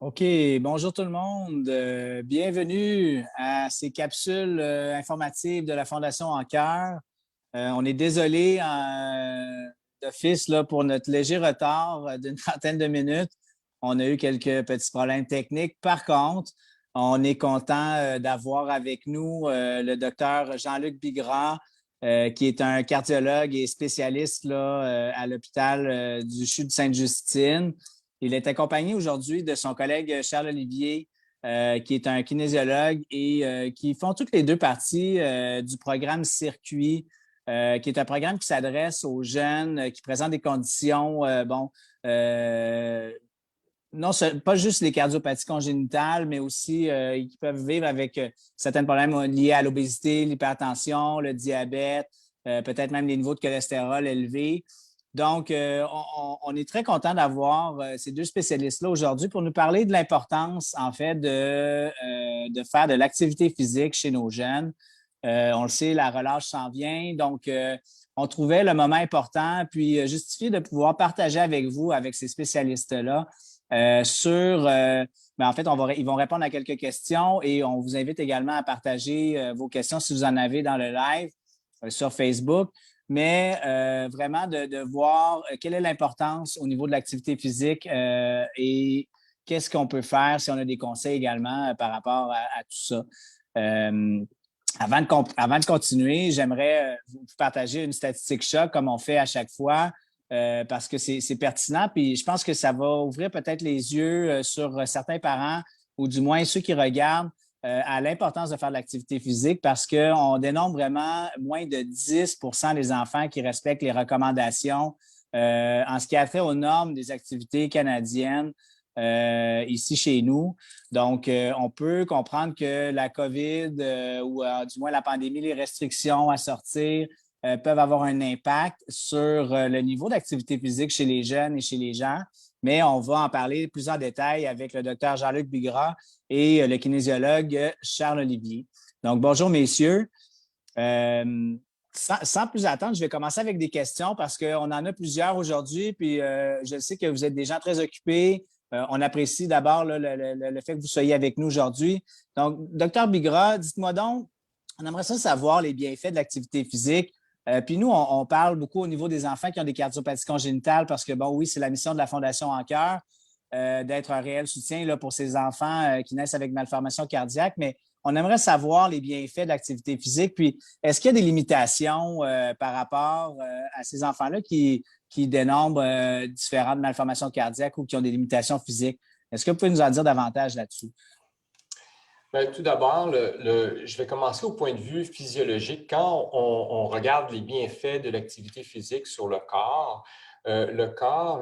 OK, bonjour tout le monde. Bienvenue à ces capsules informatives de la Fondation En Cœur. On est désolé d'office là, pour notre léger retard d'une trentaine de minutes. On a eu quelques petits problèmes techniques. Par contre, on est content d'avoir avec nous le docteur Jean-Luc Bigras, qui est un cardiologue et spécialiste là, à l'hôpital du CHU de Sainte-Justine. Il est accompagné aujourd'hui de son collègue Charles Olivier, qui est un kinésiologue et qui font toutes les deux parties du programme Circuit, qui est un programme qui s'adresse aux jeunes qui présentent des conditions, euh, non, pas juste les cardiopathies congénitales, mais aussi qui peuvent vivre avec certains problèmes liés à l'obésité, l'hypertension, le diabète, peut-être même les niveaux de cholestérol élevés. Donc, on est très content d'avoir ces deux spécialistes-là aujourd'hui pour nous parler de l'importance, en fait, de faire de l'activité physique chez nos jeunes. On le sait, la relâche s'en vient. Donc, on trouvait le moment important, puis justifié de pouvoir partager avec vous, avec ces spécialistes-là, en fait, ils vont répondre à quelques questions et on vous invite également à partager vos questions si vous en avez dans le live sur Facebook. Mais vraiment de voir quelle est l'importance au niveau de l'activité physique et qu'est-ce qu'on peut faire si on a des conseils également par rapport à tout ça. Euh, avant de continuer, j'aimerais vous partager une statistique choc comme on fait à chaque fois parce que c'est pertinent. Puis je pense que ça va ouvrir peut-être les yeux sur certains parents ou du moins ceux qui regardent à l'importance de faire de l'activité physique parce qu'on dénombre vraiment moins de 10% des enfants qui respectent les recommandations en ce qui a trait aux normes des activités canadiennes ici chez nous. Donc, on peut comprendre que la COVID ou du moins la pandémie, les restrictions à sortir peuvent avoir un impact sur le niveau d'activité physique chez les jeunes et chez les gens. Mais on va en parler plus en détail avec le docteur Jean-Luc Bigras et le kinésiologue Charles Olivier. Donc, bonjour messieurs. Sans plus attendre, je vais commencer avec des questions parce qu'on en a plusieurs aujourd'hui, puis je sais que vous êtes des gens très occupés. On apprécie d'abord là, le fait que vous soyez avec nous aujourd'hui. Donc, docteur Bigras, dites-moi donc, on aimerait ça savoir les bienfaits de l'activité physique. Puis nous, on parle beaucoup au niveau des enfants qui ont des cardiopathies congénitales parce que, bon, oui, c'est la mission de la Fondation En Cœur d'être un réel soutien là, pour ces enfants qui naissent avec malformation cardiaque, mais on aimerait savoir les bienfaits de l'activité physique. Puis, est-ce qu'il y a des limitations par rapport à ces enfants-là qui dénombrent différentes malformations cardiaques ou qui ont des limitations physiques? Est-ce que vous pouvez nous en dire davantage là-dessus? Bien, tout d'abord, je vais commencer au point de vue physiologique. Quand on regarde les bienfaits de l'activité physique sur le corps,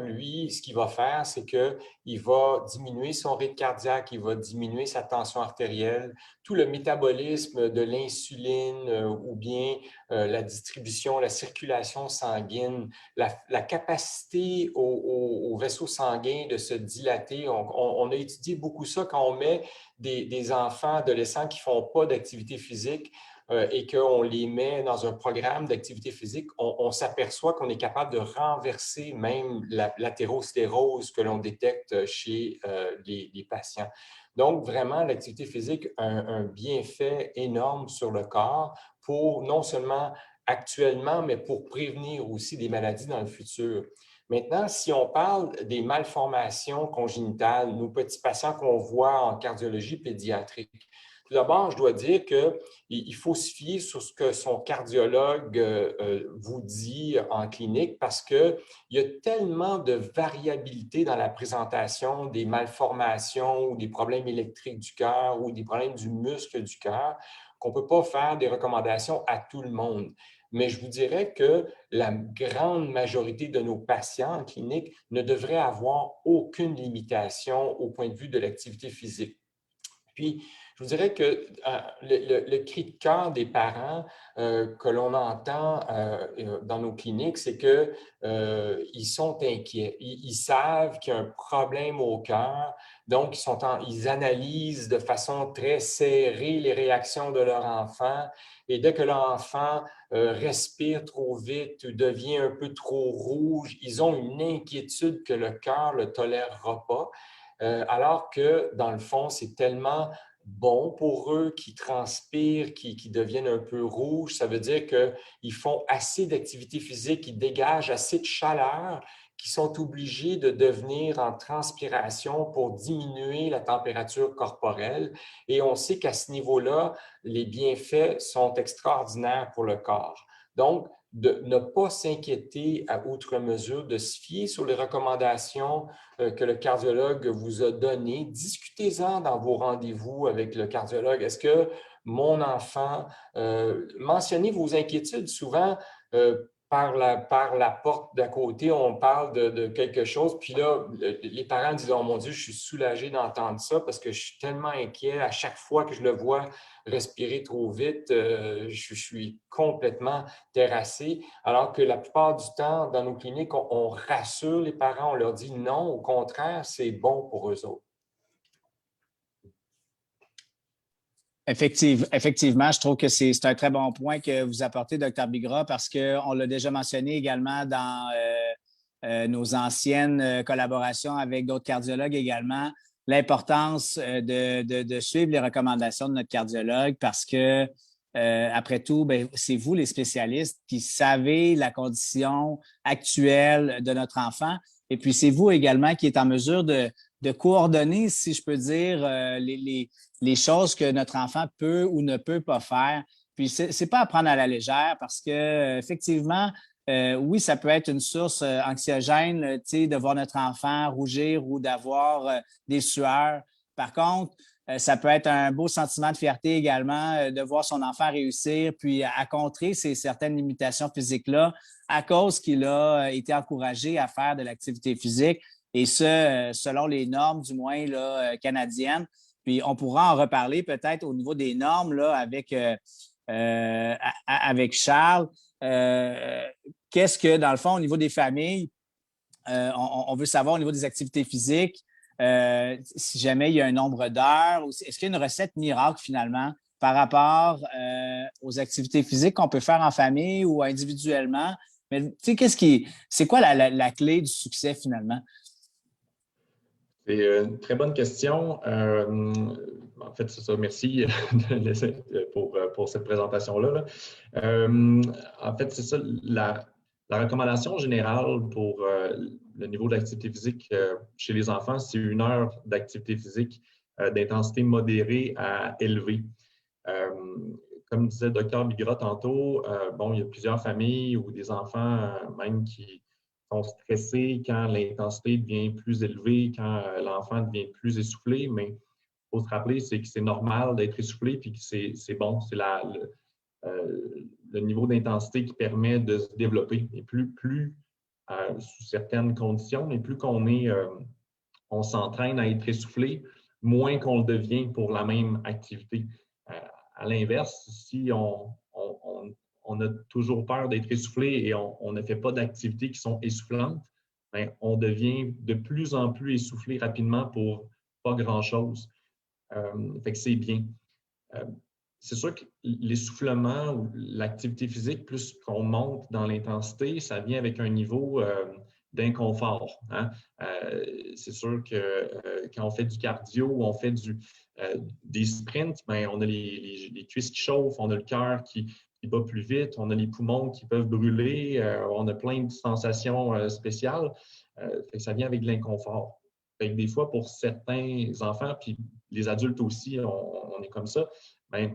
lui, ce qu'il va faire, c'est qu'il va diminuer son rythme cardiaque, il va diminuer sa tension artérielle, tout le métabolisme de l'insuline ou bien la distribution, la circulation sanguine, la capacité aux vaisseaux sanguins de se dilater. On a étudié beaucoup ça quand on met des enfants, adolescents qui ne font pas d'activité physique et qu'on les met dans un programme d'activité physique, on s'aperçoit qu'on est capable de renverser même l'athérosclérose que l'on détecte chez les patients. Donc, vraiment, l'activité physique a un bienfait énorme sur le corps pour non seulement actuellement, mais pour prévenir aussi des maladies dans le futur. Maintenant, si on parle des malformations congénitales, nos petits patients qu'on voit en cardiologie pédiatrique, tout d'abord, je dois dire qu'il faut se fier sur ce que son cardiologue vous dit en clinique parce qu'il y a tellement de variabilité dans la présentation des malformations ou des problèmes électriques du cœur ou des problèmes du muscle du cœur qu'on ne peut pas faire des recommandations à tout le monde. Mais je vous dirais que la grande majorité de nos patients en clinique ne devraient avoir aucune limitation au point de vue de l'activité physique. Puis, je vous dirais que le cri de cœur des parents que l'on entend dans nos cliniques, c'est qu'ils sont inquiets. Ils savent qu'il y a un problème au cœur, donc ils analysent de façon très serrée les réactions de leur enfant. Et dès que leur enfant respire trop vite ou devient un peu trop rouge, ils ont une inquiétude que le cœur ne le tolérera pas. alors que dans le fond, c'est tellement bon pour eux, qui transpirent, qui deviennent un peu rouges. Ça veut dire qu'ils font assez d'activité physique, ils dégagent assez de chaleur, qui sont obligés de devenir en transpiration pour diminuer la température corporelle. Et on sait qu'à ce niveau-là, les bienfaits sont extraordinaires pour le corps. Donc, de ne pas s'inquiéter à outre mesure, de se fier sur les recommandations que le cardiologue vous a données. Discutez-en dans vos rendez-vous avec le cardiologue. Est-ce que mon enfant, mentionnez vos inquiétudes souvent. Par la porte d'à côté, on parle de quelque chose, puis là, les parents disent « Oh mon Dieu, je suis soulagé d'entendre ça parce que je suis tellement inquiet à chaque fois que je le vois respirer trop vite, je suis complètement terrassé. » Alors que la plupart du temps, dans nos cliniques, on rassure les parents, on leur dit non, au contraire, c'est bon pour eux autres. Effectivement, je trouve que c'est un très bon point que vous apportez, Dr. Bigras, parce qu'on l'a déjà mentionné également dans nos anciennes collaborations avec d'autres cardiologues également, l'importance de suivre les recommandations de notre cardiologue parce que, après tout, ben, c'est vous les spécialistes qui savez la condition actuelle de notre enfant. Et puis, c'est vous également qui êtes en mesure de coordonner, si je peux dire, les choses que notre enfant peut ou ne peut pas faire. Puis, c'est pas à prendre à la légère parce que, effectivement, oui, ça peut être une source anxiogène, tu sais, de voir notre enfant rougir ou d'avoir des sueurs. Par contre, ça peut être un beau sentiment de fierté également de voir son enfant réussir, puis à contrer certaines limitations physiques-là à cause qu'il a été encouragé à faire de l'activité physique, et ce, selon les normes, du moins là, canadiennes. Puis on pourra en reparler peut-être au niveau des normes là, avec Charles. Qu'est-ce que, dans le fond, au niveau des familles, on veut savoir au niveau des activités physiques, si jamais il y a un nombre d'heures, est-ce qu'il y a une recette miracle finalement par rapport aux activités physiques qu'on peut faire en famille ou individuellement? Mais tu sais, c'est quoi la clé du succès finalement? C'est une très bonne question. En fait, c'est ça. Merci pour cette présentation-là. Là. En fait, c'est ça. La recommandation générale pour le niveau d'activité physique chez les enfants, c'est 1 heure d'activité physique d'intensité modérée à élevée. Comme disait le Dr. Bigras tantôt, bon, il y a plusieurs familles ou des enfants même qui sont stressés quand l'intensité devient plus élevée, quand l'enfant devient plus essoufflé, mais il faut se rappeler que c'est normal d'être essoufflé puis que c'est bon, c'est le niveau d'intensité qui permet de se développer. Et plus sous certaines conditions, mais plus on s'entraîne à être essoufflé, moins qu'on le devient pour la même activité. À l'inverse, si on a toujours peur d'être essoufflé et on ne fait pas d'activités qui sont essoufflantes, bien, on devient de plus en plus essoufflé rapidement pour pas grand-chose. Fait que c'est bien. C'est sûr que l'essoufflement ou l'activité physique, plus qu'on monte dans l'intensité, ça vient avec un niveau d'inconfort. Hein? C'est sûr que quand on fait du cardio ou on fait des sprints, bien, on a les cuisses qui chauffent, on a le cœur qui bat plus vite, on a les poumons qui peuvent brûler, on a plein de sensations spéciales. Fait que ça vient avec de l'inconfort. Fait que des fois, pour certains enfants, puis les adultes aussi, on est comme ça, bien,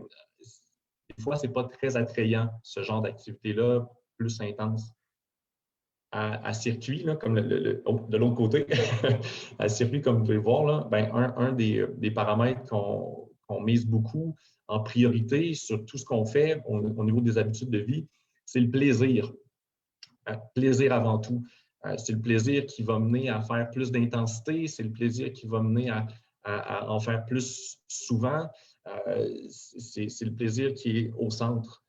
des fois, ce n'est pas très attrayant, ce genre d'activité-là, plus intense. À circuit, là, comme de l'autre côté, à circuit, comme vous pouvez le voir, là, ben, un des paramètres qu'on mise beaucoup en priorité sur tout ce qu'on fait au niveau des habitudes de vie, c'est le plaisir. Plaisir avant tout. C'est le plaisir qui va mener à faire plus d'intensité, c'est le plaisir qui va mener à en faire plus souvent. C'est le plaisir qui est au centre.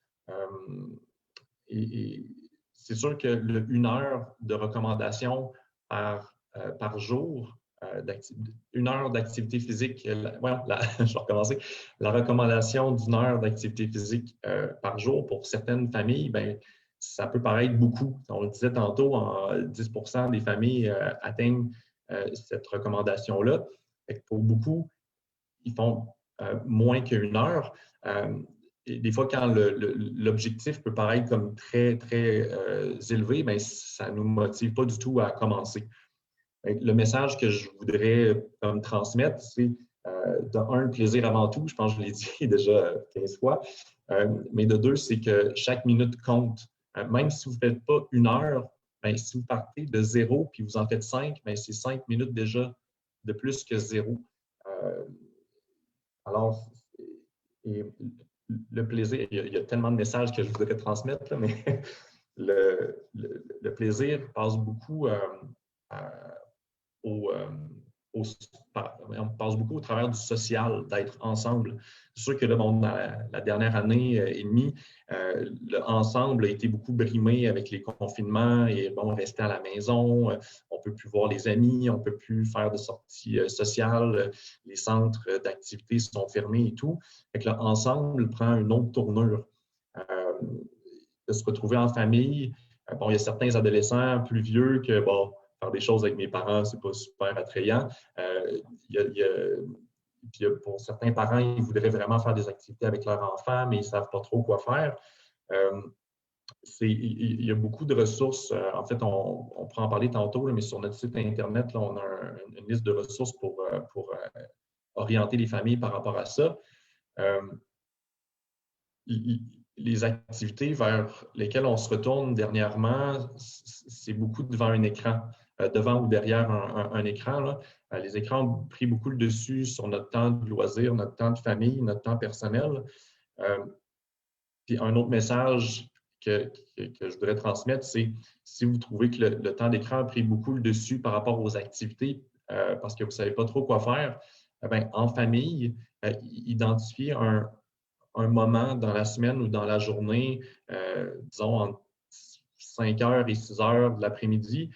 Et c'est sûr que 1 heure de recommandation par jour, 1 heure d'activité physique, je vais recommencer. La recommandation d'1 heure d'activité physique par jour pour certaines familles, bien, ça peut paraître beaucoup. On le disait tantôt, 10 des familles atteignent cette recommandation-là. Fait que pour beaucoup, ils font moins qu'une heure. Et des fois, quand l'objectif peut paraître comme très, très élevé, bien, ça ne nous motive pas du tout à commencer. Le message que je voudrais transmettre, c'est de un, plaisir avant tout. Je pense que je l'ai dit déjà 15 fois. Mais de deux, c'est que chaque minute compte. Même si vous ne faites pas une heure, bien, si vous partez de 0 puis vous en faites 5, bien, c'est 5 minutes déjà de plus que 0. Alors, et le plaisir, il y a tellement de messages que je voudrais transmettre, là, mais le plaisir passe beaucoup on passe beaucoup au travers du social, d'être ensemble. C'est sûr que là, bon, la dernière année et demie, le ensemble a été beaucoup brimé avec les confinements et bon, rester à la maison, on ne peut plus voir les amis, on ne peut plus faire de sorties sociales, les centres d'activité sont fermés et tout. Fait que l'ensemble prend une autre tournure. De se retrouver en famille, bon, il y a certains adolescents plus vieux que, bon, faire des choses avec mes parents, c'est pas super attrayant. Puis pour certains parents, ils voudraient vraiment faire des activités avec leurs enfants, mais ils ne savent pas trop quoi faire. Il y a beaucoup de ressources. En fait, on pourra en parler tantôt, là, mais sur notre site Internet, là, on a une liste de ressources pour orienter les familles par rapport à ça. Les activités vers lesquelles on se retourne dernièrement, c'est beaucoup devant un écran, devant ou derrière un écran. Là. Les écrans ont pris beaucoup le dessus sur notre temps de loisir, notre temps de famille, notre temps personnel. Puis un autre message que je voudrais transmettre, c'est si vous trouvez que le temps d'écran a pris beaucoup le dessus par rapport aux activités, parce que vous ne savez pas trop quoi faire, bien, en famille, identifiez un moment dans la semaine ou dans la journée, disons entre 5 heures et 6 heures de l'après-midi,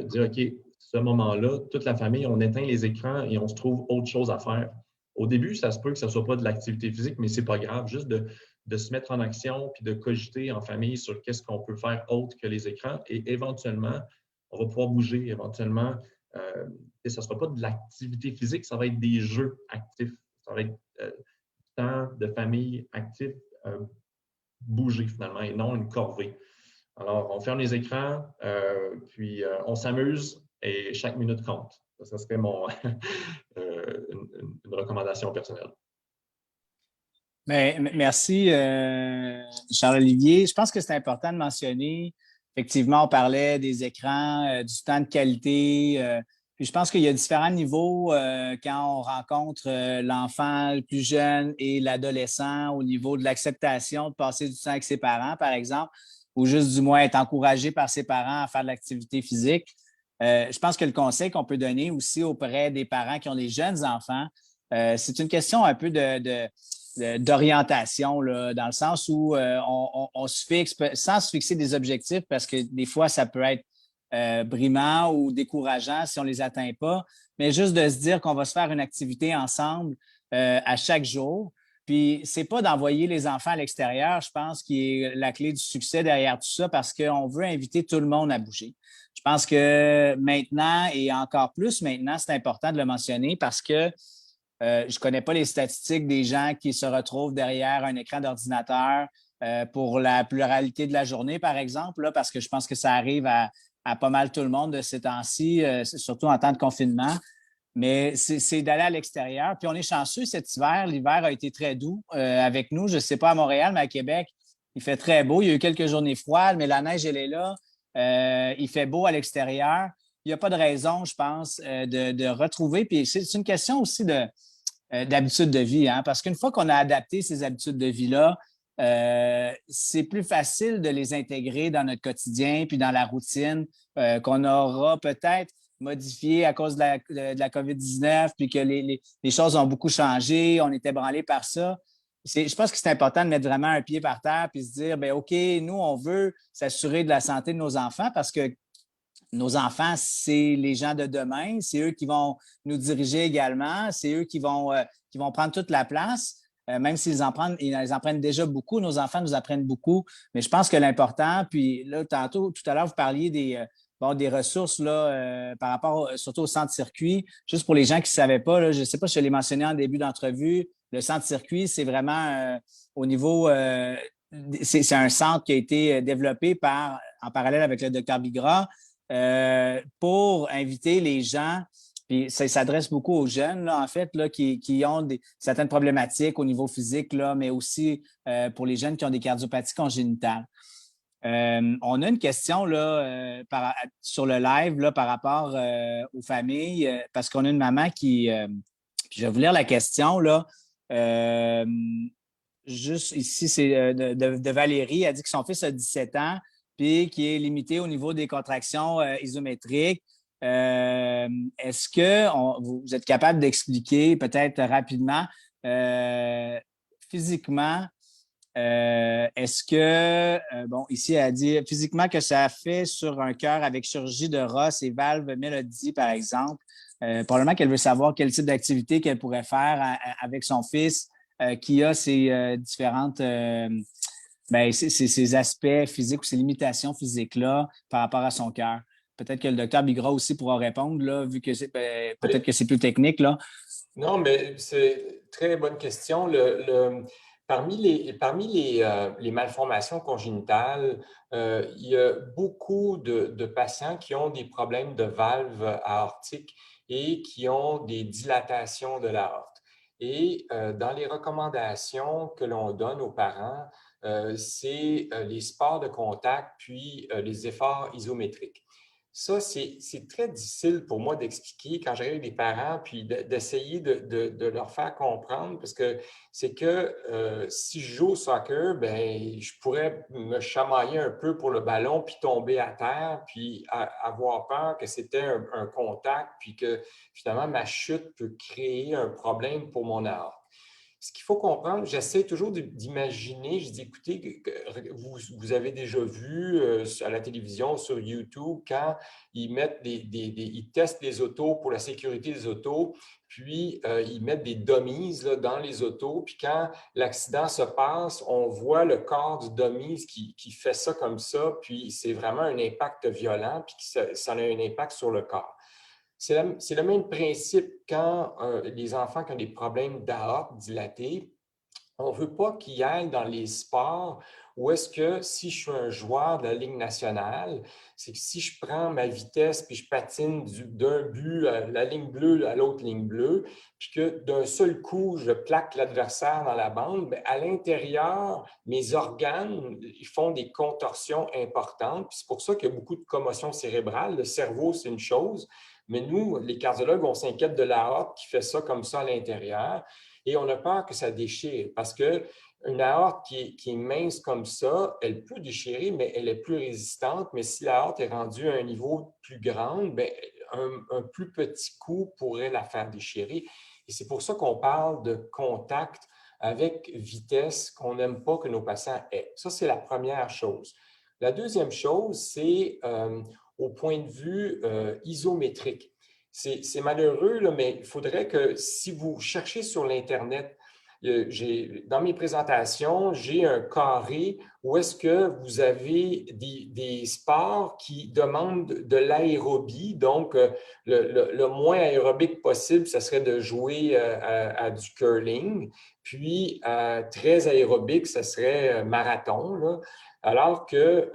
dire OK, ce moment-là, toute la famille, on éteint les écrans et on se trouve autre chose à faire. Au début, ça se peut que ce ne soit pas de l'activité physique, mais ce n'est pas grave, juste de se mettre en action puis de cogiter en famille sur qu'est-ce qu'on peut faire autre que les écrans et éventuellement, on va pouvoir bouger. Éventuellement, ça ne sera pas de l'activité physique, ça va être des jeux actifs. Ça va être temps de famille actif, bouger finalement et non une corvée. Alors, on ferme les écrans, puis on s'amuse et chaque minute compte. Ça serait une recommandation personnelle. Bien, merci, Charles-Olivier. Je pense que c'est important de mentionner, effectivement, on parlait des écrans, du temps de qualité. Puis je pense qu'il y a différents niveaux quand on rencontre l'enfant le plus jeune et l'adolescent au niveau de l'acceptation de passer du temps avec ses parents, par exemple, ou juste du moins être encouragé par ses parents à faire de l'activité physique. Je pense que le conseil qu'on peut donner aussi auprès des parents qui ont des jeunes enfants, c'est une question un peu d'orientation, là, dans le sens où on se fixe, sans se fixer des objectifs, parce que des fois, ça peut être brimant ou décourageant si on ne les atteint pas, mais juste de se dire qu'on va se faire une activité ensemble à chaque jour. Puis, ce n'est pas d'envoyer les enfants à l'extérieur, je pense, qui est la clé du succès derrière tout ça, parce qu'on veut inviter tout le monde à bouger. Je pense que maintenant, et encore plus maintenant, c'est important de le mentionner parce que je ne connais pas les statistiques des gens qui se retrouvent derrière un écran d'ordinateur pour la pluralité de la journée, par exemple, là, parce que je pense que ça arrive à pas mal tout le monde de ces temps-ci, surtout en temps de confinement. Mais c'est d'aller à l'extérieur. Puis on est chanceux cet hiver. L'hiver a été très doux avec nous. Je ne sais pas à Montréal, mais à Québec, il fait très beau. Il y a eu quelques journées froides, mais la neige, elle est là. Il fait beau à l'extérieur. Il n'y a pas de raison, je pense, de retrouver. Puis c'est une question aussi d'habitude de vie, hein? Parce qu'une fois qu'on a adapté ces habitudes de vie-là, c'est plus facile de les intégrer dans notre quotidien puis dans la routine qu'on aura peut-être modifié à cause de la COVID-19 puis que les choses ont beaucoup changé, on était ébranlé par ça. Je pense que c'est important de mettre vraiment un pied par terre puis se dire, bien, OK, nous, on veut s'assurer de la santé de nos enfants parce que nos enfants, c'est les gens de demain, c'est eux qui vont nous diriger également, c'est eux qui vont prendre toute la place, même s'ils en prennent déjà beaucoup, nos enfants nous apprennent beaucoup, mais je pense que l'important, puis là, tout à l'heure, vous parliez bon, des ressources là, par rapport surtout au centre-circuit. Juste pour les gens qui ne savaient pas, là, je ne sais pas si je l'ai mentionné en début d'entrevue, le centre-circuit, c'est vraiment au niveau, c'est un centre qui a été développé en parallèle avec le Dr Bigra pour inviter les gens. Puis ça s'adresse beaucoup aux jeunes, là, en fait, là, qui ont certaines problématiques au niveau physique, là, mais aussi pour les jeunes qui ont des cardiopathies congénitales. On a une question là, sur le live là, par rapport aux familles, parce qu'on a une maman je vais vous lire la question. Là. Juste ici, c'est de Valérie. Elle dit que son fils a 17 ans, puis qui est limité au niveau des contractions isométriques. Est-ce que vous êtes capable d'expliquer peut-être rapidement, physiquement, est-ce que, bon, ici, elle dit physiquement que ça fait sur un cœur avec chirurgie de Ross et valve Mélodie, par exemple. Probablement qu'elle veut savoir quel type d'activité qu'elle pourrait faire avec son fils qui a ces différentes, ces aspects physiques ou ces limitations physiques-là par rapport à son cœur. Peut-être que le docteur Bigra aussi pourra répondre, là, vu que peut-être que c'est plus technique, là. Non, mais c'est une très bonne question. Parmi les malformations congénitales, il y a beaucoup de patients qui ont des problèmes de valve aortique et qui ont des dilatations de l'aorte. Et dans les recommandations que l'on donne aux parents, c'est les sports de contact puis les efforts isométriques. Ça, c'est très difficile pour moi d'expliquer quand j'arrive avec des parents, puis d'essayer de leur faire comprendre, parce que c'est que si je joue au soccer, ben, je pourrais me chamailler un peu pour le ballon, puis tomber à terre, puis avoir peur que c'était un contact, puis que finalement ma chute peut créer un problème pour mon aorte. Ce qu'il faut comprendre, j'essaie toujours d'imaginer, je dis, écoutez, vous avez déjà vu à la télévision, sur YouTube, quand ils mettent ils testent les autos pour la sécurité des autos, puis ils mettent des dummies là, dans les autos, puis quand l'accident se passe, on voit le corps du dummies qui fait ça comme ça, puis c'est vraiment un impact violent, puis ça a un impact sur le corps. C'est le même principe quand les enfants qui ont des problèmes d'aorte dilatée, on ne veut pas qu'ils aillent dans les sports où est-ce que si je suis un joueur de la Ligue nationale, c'est que si je prends ma vitesse puis je patine d'un but à la ligne bleue à l'autre ligne bleue, puis que d'un seul coup, je plaque l'adversaire dans la bande, bien, à l'intérieur, mes organes ils font des contorsions importantes. Puis c'est pour ça qu'il y a beaucoup de commotion cérébrale. Le cerveau, c'est une chose, mais nous, les cardiologues, on s'inquiète de l'aorte qui fait ça comme ça à l'intérieur. Et on a peur que ça déchire parce qu'une aorte qui est mince comme ça, elle peut déchirer, mais elle est plus résistante. Mais si l'aorte est rendue à un niveau plus grand, bien, un plus petit coup pourrait la faire déchirer. Et c'est pour ça qu'on parle de contact avec vitesse qu'on n'aime pas que nos patients aient. Ça, c'est la première chose. La deuxième chose, c'est au point de vue isométrique. C'est malheureux, là, mais il faudrait que si vous cherchez sur l'Internet, dans mes présentations, j'ai un carré où est-ce que vous avez des sports qui demandent de l'aérobie. Donc, le moins aérobique possible, ce serait de jouer à du curling. Puis, très aérobique, ce serait marathon, là. Alors qu'il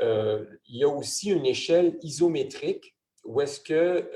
y a aussi une échelle isométrique où est-ce que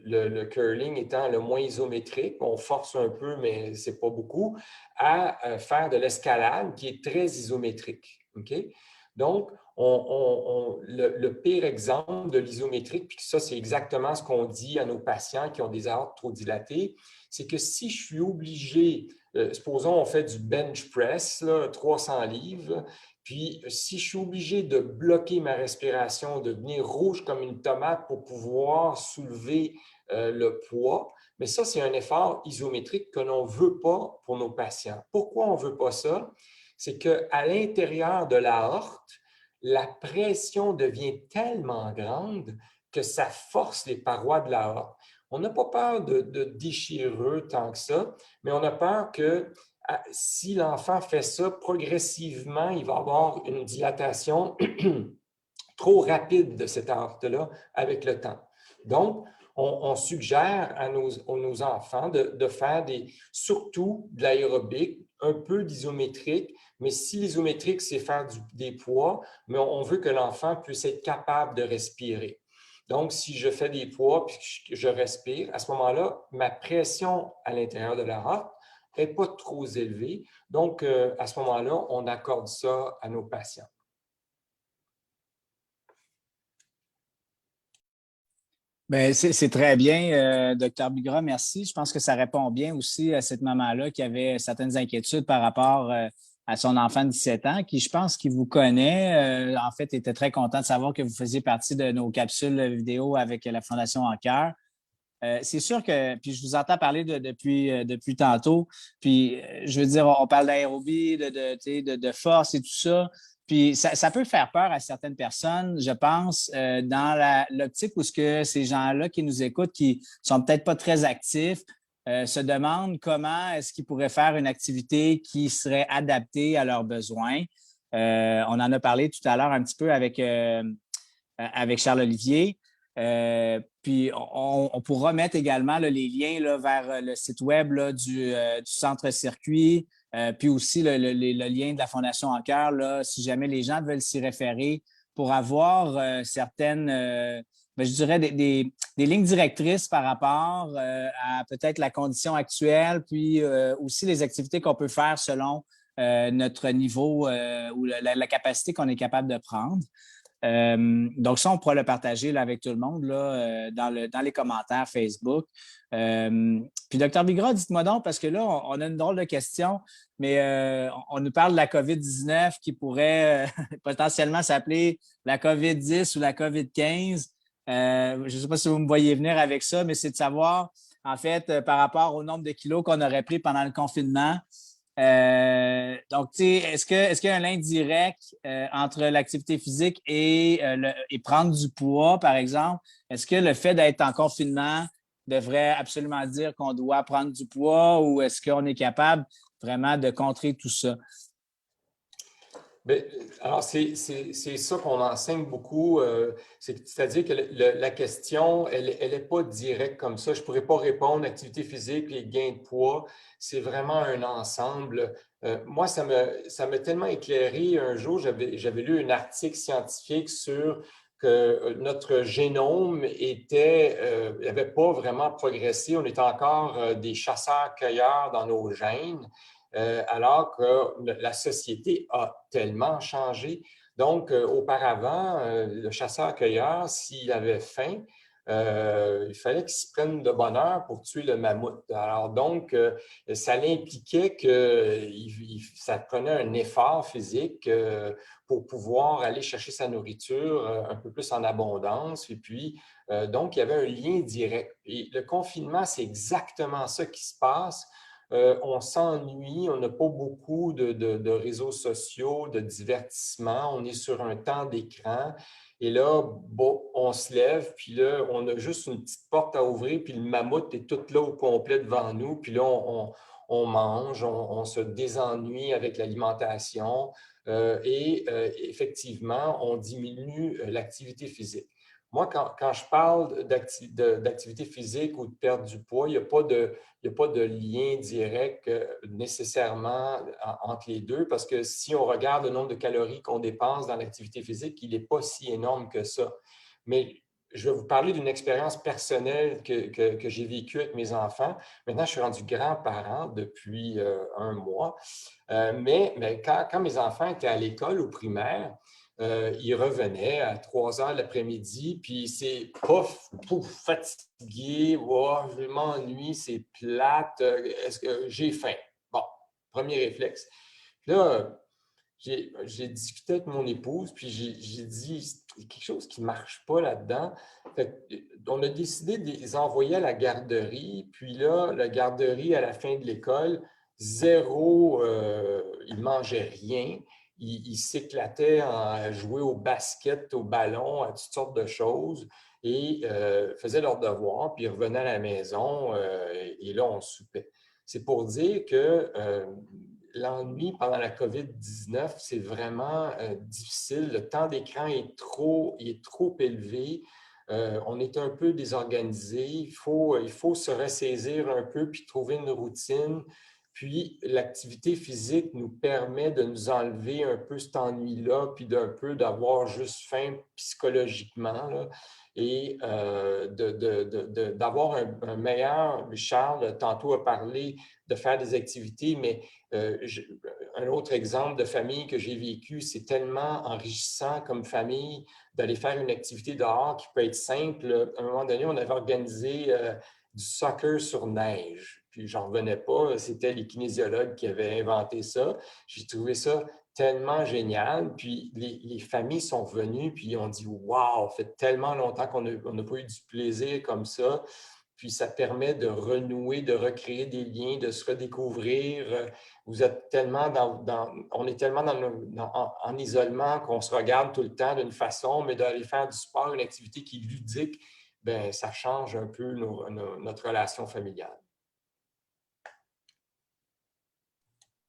le curling étant le moins isométrique, on force un peu, mais ce n'est pas beaucoup, à faire de l'escalade qui est très isométrique. Okay? Donc, le pire exemple de l'isométrique, puis ça, c'est exactement ce qu'on dit à nos patients qui ont des aortes trop dilatées, c'est que si je suis obligé, supposons on fait du bench press, là, 300 livres, puis, si je suis obligé de bloquer ma respiration, de devenir rouge comme une tomate pour pouvoir soulever le poids, mais ça, c'est un effort isométrique que l'on ne veut pas pour nos patients. Pourquoi on ne veut pas ça? C'est qu'à l'intérieur de l'aorte, la pression devient tellement grande que ça force les parois de l'aorte. On n'a pas peur de déchirure tant que ça, mais on a peur que si l'enfant fait ça, progressivement, il va avoir une dilatation trop rapide de cet art-là avec le temps. Donc, on suggère à nos enfants de faire surtout de l'aérobic, un peu d'isométrique, mais si l'isométrique, c'est faire des poids, mais on veut que l'enfant puisse être capable de respirer. Donc, si je fais des poids puis je respire, à ce moment-là, ma pression à l'intérieur de la rate n'est pas trop élevée. Donc, à ce moment-là, on accorde ça à nos patients. Bien, c'est très bien, Dr. Bigras, merci. Je pense que ça répond bien aussi à cette maman-là qui avait certaines inquiétudes par rapport à son enfant de 17 ans, qui, je pense, qu'il vous connaît. En fait, était très content de savoir que vous faisiez partie de nos capsules vidéo avec la Fondation En Cœur. C'est sûr que, puis je vous entends parler depuis tantôt, puis je veux dire, on parle d'aérobie, de force et tout ça. Puis ça peut faire peur à certaines personnes, je pense, dans l'optique où ce que ces gens-là qui nous écoutent, qui sont peut-être pas très actifs, se demandent comment est-ce qu'ils pourraient faire une activité qui serait adaptée à leurs besoins. On en a parlé tout à l'heure un petit peu avec Charles-Olivier. Puis on pourra mettre également là, les liens là, vers le site web là, du Centre Circuit, puis aussi le lien de la Fondation En Cœur, là, si jamais les gens veulent s'y référer pour avoir certaines, ben, je dirais, des lignes directrices par rapport à peut-être la condition actuelle, puis aussi les activités qu'on peut faire selon notre niveau ou la capacité qu'on est capable de prendre. Donc, ça, on pourra le partager là, avec tout le monde là, dans les commentaires Facebook. Puis, Dr. Bigras, dites-moi donc, parce que là, on a une drôle de question, mais on nous parle de la COVID-19 qui pourrait potentiellement s'appeler la COVID-10 ou la COVID-15. Je ne sais pas si vous me voyez venir avec ça, mais c'est de savoir, en fait, par rapport au nombre de kilos qu'on aurait pris pendant le confinement. Donc, tu sais, est-ce qu'il y a un lien direct entre l'activité physique et prendre du poids, par exemple? Est-ce que le fait d'être en confinement devrait absolument dire qu'on doit prendre du poids ou est-ce qu'on est capable vraiment de contrer tout ça? Bien, alors, c'est ça qu'on enseigne beaucoup. C'est-à-dire que la question, elle n'est pas directe comme ça. Je ne pourrais pas répondre activité physique et gain de poids. C'est vraiment un ensemble. Moi, ça m'a tellement éclairé. Un jour, j'avais lu un article scientifique sur que notre génome n'avait pas vraiment progressé. On était encore des chasseurs-cueilleurs dans nos gènes. Alors que la société a tellement changé. Donc, auparavant, le chasseur-cueilleur, s'il avait faim, il fallait qu'il se prenne de bonne heure pour tuer le mammouth. Alors donc, ça impliquait que ça prenait un effort physique pour pouvoir aller chercher sa nourriture un peu plus en abondance. Et puis, donc, il y avait un lien direct. Et le confinement, c'est exactement ça qui se passe. On s'ennuie, on n'a pas beaucoup de réseaux sociaux, de divertissement, on est sur un temps d'écran. Et là, bon, on se lève, puis là, on a juste une petite porte à ouvrir, puis le mammouth est tout là au complet devant nous, puis là, on mange, on se désennuie avec l'alimentation et effectivement, on diminue l'activité physique. Moi, quand je parle d'activité physique ou de perdre du poids, il n'y a pas de lien direct nécessairement entre les deux parce que si on regarde le nombre de calories qu'on dépense dans l'activité physique, il n'est pas si énorme que ça. Mais je vais vous parler d'une expérience personnelle que j'ai vécue avec mes enfants. Maintenant, je suis rendu grand-parent depuis un mois. Mais quand mes enfants étaient à l'école, au primaire, ils revenaient à 3 heures l'après-midi, puis c'est pouf, fatigué, oh, je m'ennuie, c'est plate, est-ce que j'ai faim? Bon, premier réflexe. Puis là, j'ai discuté avec mon épouse, puis j'ai dit, il y a quelque chose qui ne marche pas là-dedans. On a décidé de les envoyer à la garderie, puis là, la garderie, à la fin de l'école, zéro, ils ne mangeaient rien. Ils s'éclataient à jouer au basket, au ballon, à toutes sortes de choses et faisaient leurs devoirs, puis ils revenaient à la maison et là, on soupait. C'est pour dire que l'ennui pendant la COVID-19, c'est vraiment difficile. Le temps d'écran est trop élevé. On est un peu désorganisé. Il faut se ressaisir un peu puis trouver une routine. Puis, l'activité physique nous permet de nous enlever un peu cet ennui-là, puis d'un peu d'avoir juste faim psychologiquement, là, et d'avoir un meilleur... Charles, tantôt, a parlé de faire des activités, mais un autre exemple de famille que j'ai vécu, c'est tellement enrichissant comme famille d'aller faire une activité dehors qui peut être simple. À un moment donné, on avait organisé du soccer sur neige. Puis, j'en revenais pas. C'était les kinésiologues qui avaient inventé ça. J'ai trouvé ça tellement génial. Puis, les familles sont venues, puis on dit « Wow, ça fait tellement longtemps qu'on n'a pas eu du plaisir comme ça. » Puis, ça permet de renouer, de recréer des liens, de se redécouvrir. Vous êtes tellement on est tellement en isolement qu'on se regarde tout le temps d'une façon, mais d'aller faire du sport, une activité qui est ludique, bien, ça change un peu notre relation familiale.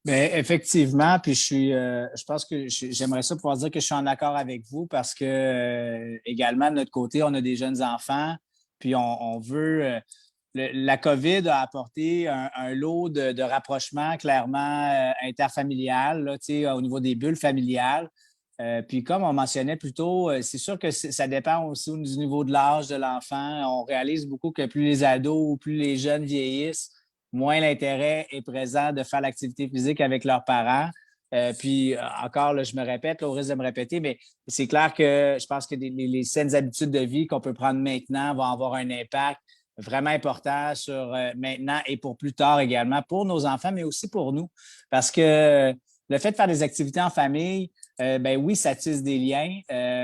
Bien, effectivement, puis je pense que j'aimerais ça pouvoir dire que je suis en accord avec vous parce que également de notre côté, on a des jeunes enfants, puis on veut. La COVID a apporté un lot de rapprochement clairement interfamilial, là, tu sais, au niveau des bulles familiales. Puis comme on mentionnait plus tôt, c'est sûr que ça dépend aussi du niveau de l'âge de l'enfant. On réalise beaucoup que plus les ados ou plus les jeunes vieillissent, moins l'intérêt est présent de faire l'activité physique avec leurs parents. Puis encore, là, je me répète, là, au risque de me répéter, mais c'est clair que je pense que les saines habitudes de vie qu'on peut prendre maintenant vont avoir un impact vraiment important sur maintenant et pour plus tard également, pour nos enfants, mais aussi pour nous. Parce que le fait de faire des activités en famille, ben oui, ça tisse des liens.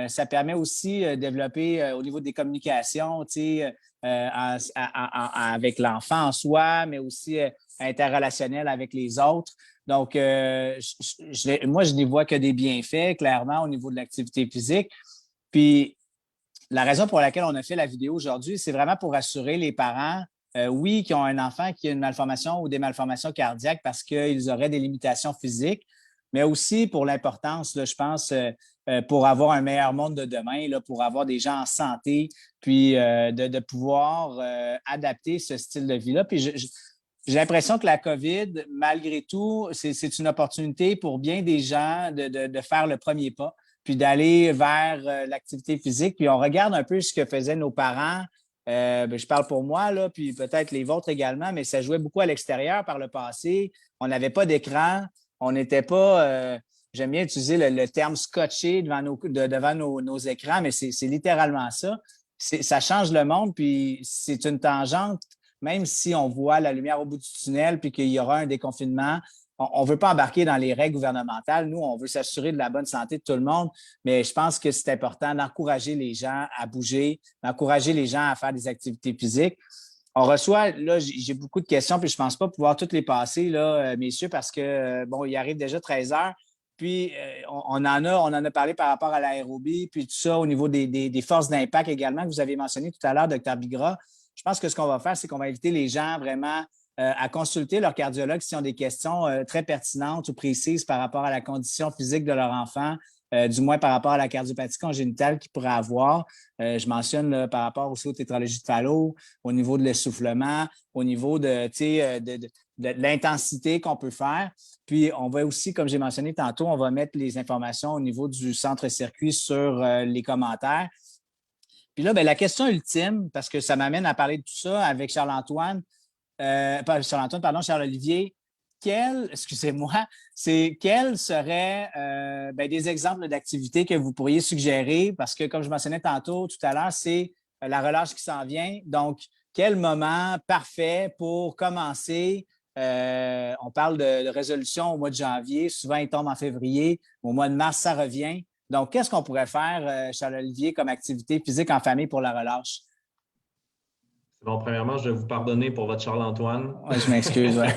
Ça permet aussi de développer au niveau des communications, tu sais, avec l'enfant en soi, mais aussi interrelationnel avec les autres. Donc, moi, je n'y vois que des bienfaits, clairement, au niveau de l'activité physique. Puis, la raison pour laquelle on a fait la vidéo aujourd'hui, c'est vraiment pour rassurer les parents, oui, qui ont un enfant qui a une malformation ou des malformations cardiaques parce qu'ils auraient des limitations physiques, mais aussi pour l'importance, là, je pense, pour avoir un meilleur monde de demain, là, pour avoir des gens en santé, puis de pouvoir adapter ce style de vie-là. Puis j'ai l'impression que la COVID, malgré tout, c'est une opportunité pour bien des gens de faire le premier pas, puis d'aller vers l'activité physique. Puis on regarde un peu ce que faisaient nos parents. Je parle pour moi, là, puis peut-être les vôtres également, mais ça jouait beaucoup à l'extérieur par le passé. On n'avait pas d'écran. On n'était pas, j'aime bien utiliser le terme scotché devant nos écrans, mais c'est littéralement ça. Ça change le monde, puis c'est une tangente, même si on voit la lumière au bout du tunnel, puis qu'il y aura un déconfinement. On ne veut pas embarquer dans les règles gouvernementales. Nous, on veut s'assurer de la bonne santé de tout le monde, mais je pense que c'est important d'encourager les gens à bouger, d'encourager les gens à faire des activités physiques. On reçoit, là, j'ai beaucoup de questions, puis je ne pense pas pouvoir toutes les passer, là, messieurs, parce que, bon, il arrive déjà 13 heures. Puis, on en a parlé par rapport à l'aérobie, puis tout ça au niveau des forces d'impact également, que vous avez mentionné tout à l'heure, Dr. Bigra. Je pense que ce qu'on va faire, c'est qu'on va inviter les gens vraiment à consulter leur cardiologue s'ils ont des questions très pertinentes ou précises par rapport à la condition physique de leur enfant, du moins par rapport à la cardiopathie congénitale qu'ils pourraient avoir. Je mentionne là, par rapport aussi aux tétralogies de Fallot, au niveau de l'essoufflement, au niveau de l'intensité qu'on peut faire. Puis, on va aussi, comme j'ai mentionné tantôt, on va mettre les informations au niveau du centre-circuit sur les commentaires. Puis là, bien, la question ultime, parce que ça m'amène à parler de tout ça avec Charles-Antoine, pas Charles-Antoine, pardon, Charles-Olivier, quels seraient des exemples d'activités que vous pourriez suggérer? Parce que, comme je mentionnais tantôt, tout à l'heure, c'est la relâche qui s'en vient. Donc, quel moment parfait pour commencer? On parle de résolution au mois de janvier. Souvent, il tombe en février. Au mois de mars, ça revient. Donc, qu'est-ce qu'on pourrait faire, Charles-Olivier, comme activité physique en famille pour la relâche? Bon, premièrement, je vais vous pardonner pour votre Charles-Antoine. Ouais, je m'excuse. Ouais.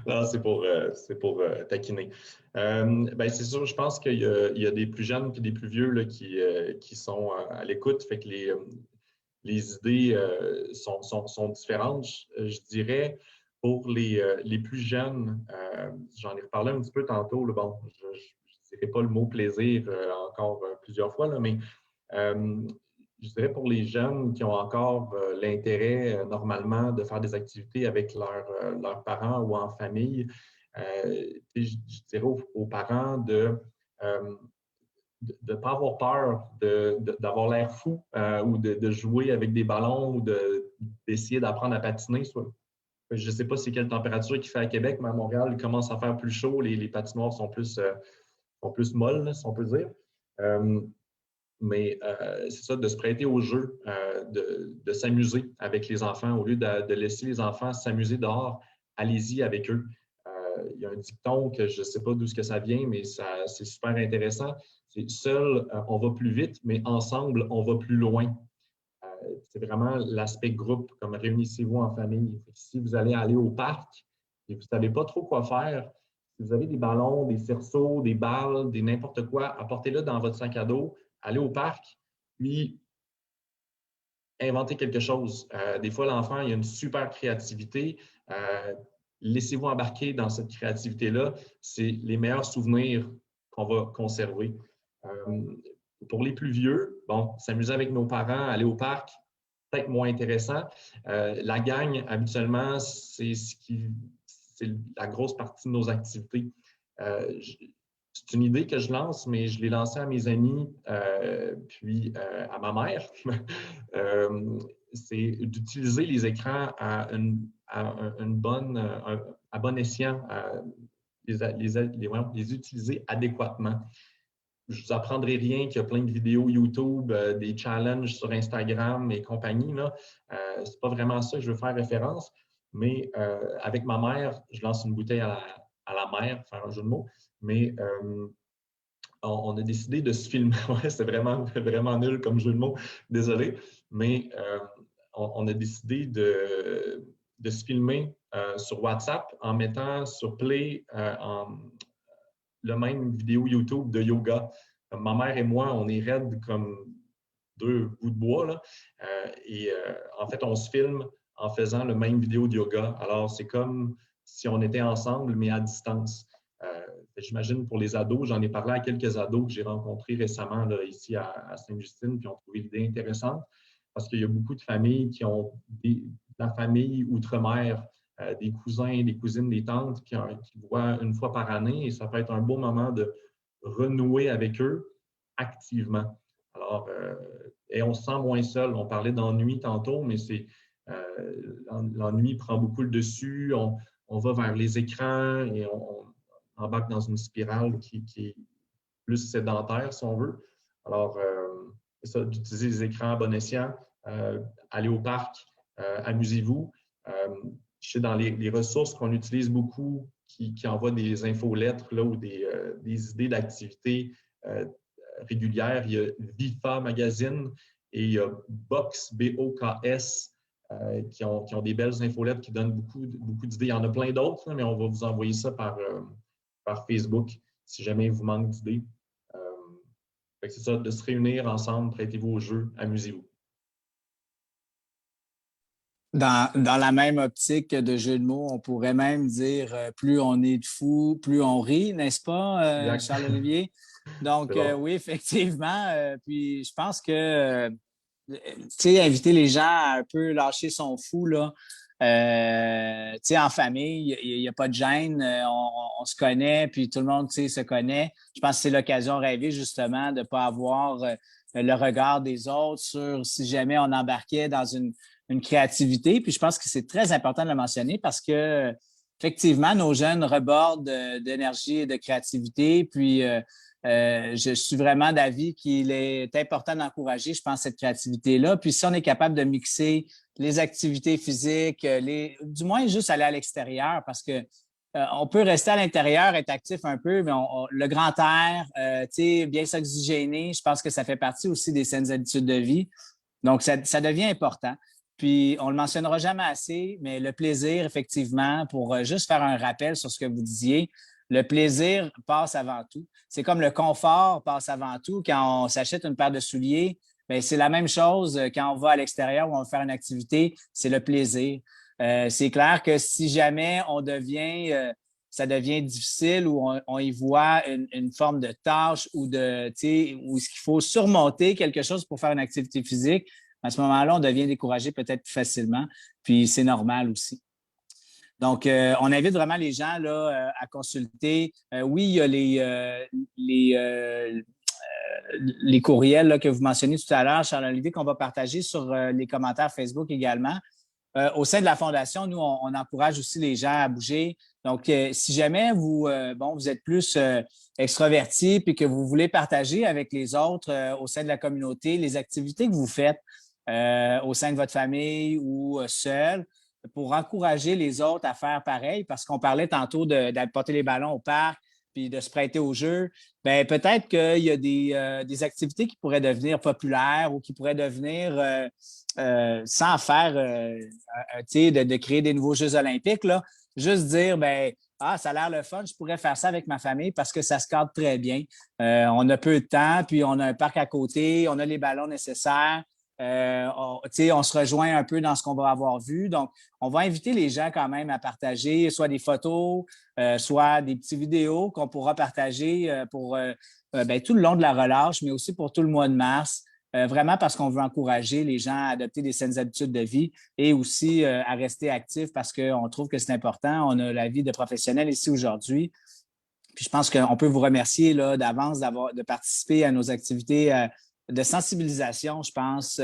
Non, c'est pour taquiner. C'est sûr, je pense qu'il y a des plus jeunes et des plus vieux là, qui sont à l'écoute. Fait que les idées sont différentes. Je dirais, Pour les plus jeunes, j'en ai reparlé un petit peu tantôt, là, bon, je ne dirais pas le mot plaisir encore plusieurs fois, là, mais je dirais pour les jeunes qui ont encore l'intérêt normalement de faire des activités avec leurs parents ou en famille, je dirais aux parents de ne pas avoir peur d'avoir l'air fou ou de jouer avec des ballons ou d'essayer d'apprendre à patiner. Je ne sais pas c'est quelle température qu'il fait à Québec, mais à Montréal, il commence à faire plus chaud. Les patinoires sont plus molles, là, si on peut dire. Mais c'est ça, de se prêter au jeu, de s'amuser avec les enfants. Au lieu de laisser les enfants s'amuser dehors, allez-y avec eux. Il y a un dicton que je ne sais pas d'où ça vient, mais c'est super intéressant. C'est seul, on va plus vite, mais ensemble, on va plus loin. C'est vraiment l'aspect groupe, comme réunissez-vous en famille. Si vous allez aller au parc et vous ne savez pas trop quoi faire, si vous avez des ballons, des cerceaux, des balles, des n'importe quoi, apportez-le dans votre sac à dos, allez au parc, puis inventez quelque chose. Des fois, l'enfant, il a une super créativité. Laissez-vous embarquer dans cette créativité-là. C'est les meilleurs souvenirs qu'on va conserver. Pour les plus vieux, bon, s'amuser avec nos parents, aller au parc, peut-être moins intéressant. La gang, habituellement, c'est la grosse partie de nos activités. C'est une idée que je lance, mais je l'ai lancée à mes amis, puis à ma mère. C'est d'utiliser les écrans à bon escient, les utiliser adéquatement. Je ne vous apprendrai rien qu'il y a plein de vidéos YouTube, des challenges sur Instagram et compagnie. Ce n'est pas vraiment ça que je veux faire référence, mais avec ma mère, je lance une bouteille à la mer, faire un jeu de mots, mais on a décidé de se filmer. Ouais, c'est vraiment, vraiment nul comme jeu de mots, désolé, mais on a décidé de se filmer sur WhatsApp en mettant sur Play le même vidéo YouTube de yoga. Ma mère et moi, on est raides comme deux bouts de bois, là. En fait, on se filme en faisant le même vidéo de yoga. Alors, c'est comme si on était ensemble, mais à distance. J'imagine pour les ados, j'en ai parlé à quelques ados que j'ai rencontrés récemment là, ici à Sainte-Justine, puis ont trouvé l'idée intéressante parce qu'il y a beaucoup de familles qui ont la famille outre-mer, des cousins, des cousines, des tantes qui voient une fois par année et ça peut être un beau moment de renouer avec eux activement. Alors, et on se sent moins seul. On parlait d'ennui tantôt, mais l'ennui prend beaucoup le dessus. On va vers les écrans et on embarque dans une spirale qui est plus sédentaire, si on veut. Alors, c'est ça, d'utiliser les écrans à bon escient, aller au parc, amusez-vous. Je sais, dans les ressources qu'on utilise beaucoup, qui envoient des infolettres là, ou des idées d'activités régulières, il y a VIFA Magazine et il y a Box, B-O-K-S, qui ont des belles infolettres qui donnent beaucoup d'idées. Il y en a plein d'autres, mais on va vous envoyer ça par Facebook si jamais il vous manque d'idées. C'est ça, de se réunir ensemble, prêtez-vous au jeu, amusez-vous. Dans la même optique de jeu de mots, on pourrait même dire plus on est de fous, plus on rit, n'est-ce pas, Charles-Olivier? Donc, bon. oui, effectivement. Puis je pense que, tu sais, inviter les gens à un peu lâcher son fou, là. Tu sais, en famille, il n'y a pas de gêne, on se connaît, puis tout le monde, tu sais, se connaît. Je pense que c'est l'occasion rêvée, justement, de ne pas avoir le regard des autres sur si jamais on embarquait dans une créativité. Puis je pense que c'est très important de le mentionner parce que, effectivement, nos jeunes rebordent d'énergie et de créativité. Puis je suis vraiment d'avis qu'il est important d'encourager, je pense, cette créativité-là. Puis si on est capable de mixer les activités physiques, du moins juste aller à l'extérieur parce que on peut rester à l'intérieur, être actif un peu, mais le grand air, bien s'oxygéner, je pense que ça fait partie aussi des saines habitudes de vie. Donc, ça devient important. Puis, on ne le mentionnera jamais assez, mais le plaisir, effectivement, pour juste faire un rappel sur ce que vous disiez, le plaisir passe avant tout. C'est comme le confort passe avant tout. Quand on s'achète une paire de souliers, bien, c'est la même chose quand on va à l'extérieur ou on va faire une activité, c'est le plaisir. C'est clair que si jamais ça devient difficile ou on y voit une forme de tâche ou où est-ce qu'il faut surmonter quelque chose pour faire une activité physique, à ce moment-là, on devient découragé peut-être plus facilement. Puis c'est normal aussi. Donc, on invite vraiment les gens là, à consulter. Oui, il y a les courriels là, que vous mentionnez tout à l'heure, Charles-Olivier, qu'on va partager sur les commentaires Facebook également. Au sein de la Fondation, nous, on encourage aussi les gens à bouger. Donc, si jamais vous êtes plus extraverti puis que vous voulez partager avec les autres au sein de la communauté les activités que vous faites au sein de votre famille ou seul, pour encourager les autres à faire pareil, parce qu'on parlait tantôt d'apporter les ballons au parc puis de se prêter au jeu, bien, peut-être qu'il y a des activités qui pourraient devenir populaires ou qui pourraient devenir, sans faire, de créer des nouveaux Jeux olympiques, là, juste dire, ben, ça a l'air le fun, je pourrais faire ça avec ma famille parce que ça se cadre très bien. On a peu de temps, puis on a un parc à côté, on a les ballons nécessaires. On se rejoint un peu dans ce qu'on va avoir vu. Donc, on va inviter les gens quand même à partager soit des photos, soit des petites vidéos qu'on pourra partager pour tout le long de la relâche, mais aussi pour tout le mois de mars. Vraiment parce qu'on veut encourager les gens à adopter des saines habitudes de vie et aussi à rester actifs parce qu'on trouve que c'est important. On a la vie de professionnels ici aujourd'hui. Puis je pense qu'on peut vous remercier là, d'avance de participer à nos activités de sensibilisation, je pense,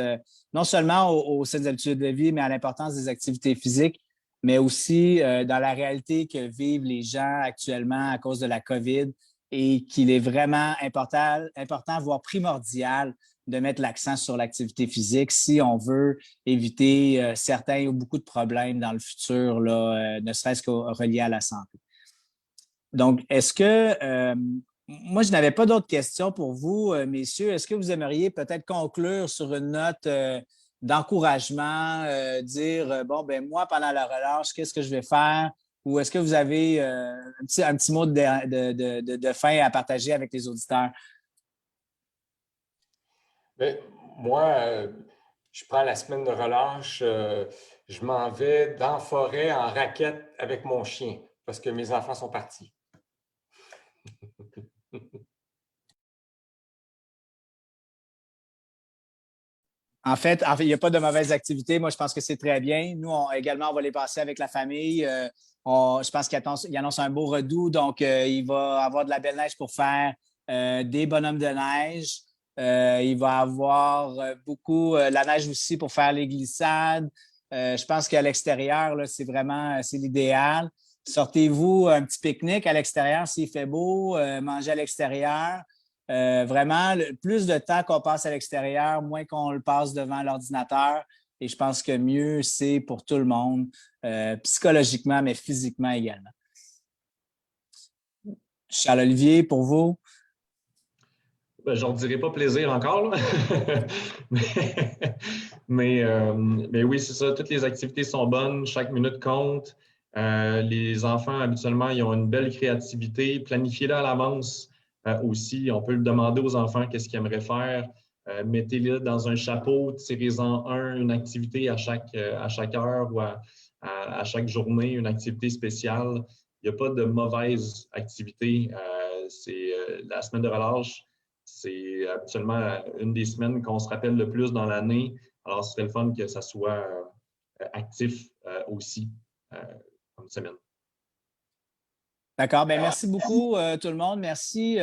non seulement aux saines habitudes de vie, mais à l'importance des activités physiques, mais aussi dans la réalité que vivent les gens actuellement à cause de la COVID et qu'il est vraiment important, voire primordial, de mettre l'accent sur l'activité physique si on veut éviter certains ou beaucoup de problèmes dans le futur, là, ne serait-ce que reliés à la santé. Donc, est-ce que moi, je n'avais pas d'autres questions pour vous, messieurs. Est-ce que vous aimeriez peut-être conclure sur une note d'encouragement, dire, bon, ben moi, pendant la relâche, qu'est-ce que je vais faire? Ou est-ce que vous avez un petit mot de fin à partager avec les auditeurs? Bien, moi, je prends la semaine de relâche, je m'en vais dans la forêt en raquette avec mon chien parce que mes enfants sont partis. En fait, il n'y a pas de mauvaise activité. Moi, je pense que c'est très bien. Nous, également, on va les passer avec la famille. Je pense qu'il annonce un beau redout. Donc, il va avoir de la belle neige pour faire des bonhommes de neige. Il va avoir beaucoup la neige aussi pour faire les glissades. Je pense qu'à l'extérieur, là, c'est l'idéal. Sortez-vous un petit pique-nique à l'extérieur s'il fait beau, mangez à l'extérieur. Vraiment, plus de temps qu'on passe à l'extérieur, moins qu'on le passe devant l'ordinateur. Et je pense que mieux, c'est pour tout le monde, psychologiquement, mais physiquement également. Charles-Olivier, pour vous? Ben, j'en dirais pas plaisir encore, là. mais oui, c'est ça. Toutes les activités sont bonnes, chaque minute compte. Les enfants, habituellement, ils ont une belle créativité. Planifiez-la à l'avance aussi. On peut le demander aux enfants qu'est-ce qu'ils aimeraient faire. Mettez-le dans un chapeau, tirez-en une activité à chaque heure ou à chaque journée, une activité spéciale. Il n'y a pas de mauvaise activité. C'est la semaine de relâche. C'est habituellement une des semaines qu'on se rappelle le plus dans l'année. Alors, ce serait le fun que ça soit actif aussi comme semaine. D'accord. Bien, merci beaucoup, tout le monde. Merci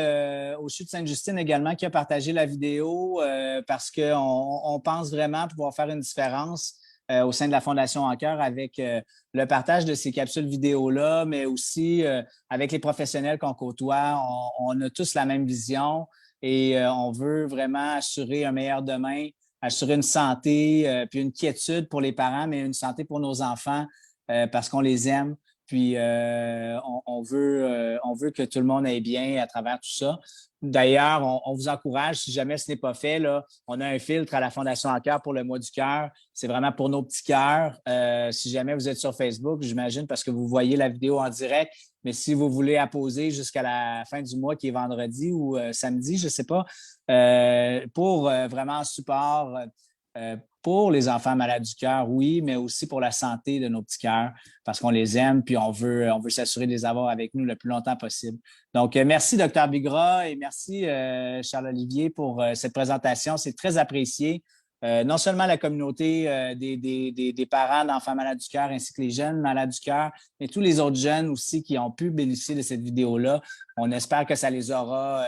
au CHU de Sainte-Justine également qui a partagé la vidéo parce qu'on pense vraiment pouvoir faire une différence au sein de la Fondation En Cœur avec le partage de ces capsules vidéo-là, mais aussi avec les professionnels qu'on côtoie. On a tous la même vision et on veut vraiment assurer un meilleur demain, assurer une santé puis une quiétude pour les parents, mais une santé pour nos enfants parce qu'on les aime. Puis on veut que tout le monde aille bien à travers tout ça. D'ailleurs, on vous encourage, si jamais ce n'est pas fait, là, on a un filtre à la Fondation En Cœur pour le mois du cœur. C'est vraiment pour nos petits cœurs. Si jamais vous êtes sur Facebook, j'imagine, parce que vous voyez la vidéo en direct, mais si vous voulez apposer jusqu'à la fin du mois, qui est vendredi ou samedi, je ne sais pas, pour vraiment support pour les enfants malades du cœur, oui, mais aussi pour la santé de nos petits cœurs, parce qu'on les aime, puis on veut s'assurer de les avoir avec nous le plus longtemps possible. Donc, merci, Dr. Bigras, et merci, Charles-Olivier, pour cette présentation. C'est très apprécié. Non seulement la communauté des parents d'enfants malades du cœur ainsi que les jeunes malades du cœur, mais tous les autres jeunes aussi qui ont pu bénéficier de cette vidéo-là. On espère que ça les aura,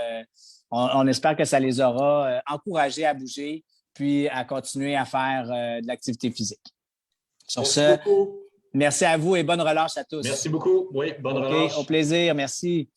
on espère que ça les aura encouragés à bouger puis à continuer à faire de l'activité physique. Sur ce, merci à vous et bonne relâche à tous. Merci beaucoup. Oui, bonne relâche. Au plaisir. Merci.